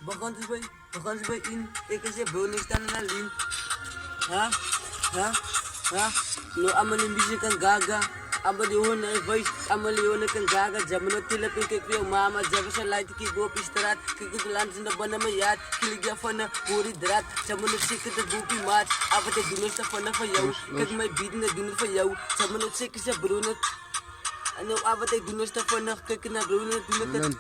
we gaan ze bij in. Ik is je bro, niks staan aan lin. Ha? No, amali music kan gaga. Amali hona voice, amali hona kan gaga. Jamano tila pink kijk veel mama. Java sa light ki go op straat. Kijk het land in de bannen mijn jaat. Kilik ja van een hoori draad. Jamano zeker de goopie maat. Avond ik doen is van jou. Kijk mij bieden, ik doen het van jou. Jamano zeker is je broer. En nou avond ik doen is van kijk naar broer, doen het.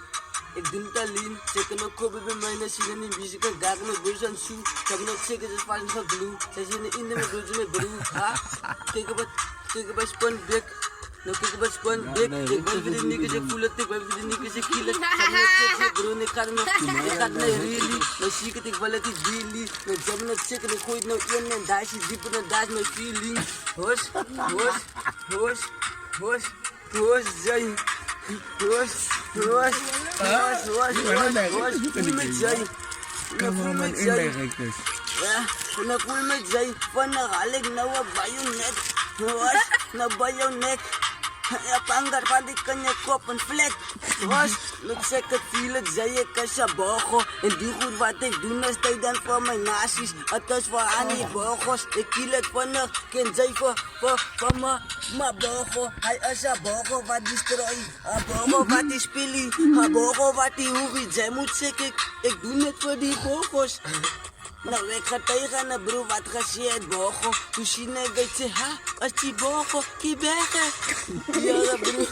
Ik doe het alleen, zeker nog kopen bij mij naar zien en in muziek en gagen met broers en shoe. Ik heb nog zeker dat het van blue. Zij zijn in de met broers met broer. Kijk op bij Sponbek. Nou kijk op bij Sponbek. Ik ben voor de niggas, ik voel het, ik ben voor de niggas, ik kill het. Ik heb nog zeker broer, ik ga er nog, ik ga het naar really. Nou zie ik het, ik wil het niet really. Nou ik heb nog zeker, ik gooi het nou in en daar is het dieper en daar is mijn feeling. Hoos, zijn. Hoos, voel met zij. Voel met zij. Ja, voel met zij. Van de haal nou op bij je nek. Hoos, nou bij jouw nek. Ja, pangar, want ik kan je kop een vlek. Hoos, ik zeg het, viel het, zei ik als je bogo. En die goed wat ik doe, is tijd dan voor mijn nazi's. Het is voor aan die bogos. Ik kiel het van de kind, zij voor mijn bogo. Hij is een bogo wat die strooi. Een bogo wat die spillie. Een bogo wat die hoegie. Zij moet zeggen, ik doe het voor die bogos. Nou, ik ga tegen een broer wat gezegd, bogo. Toen zie ik, weet je, ha, als die bogo, die bergen. Ja, broer.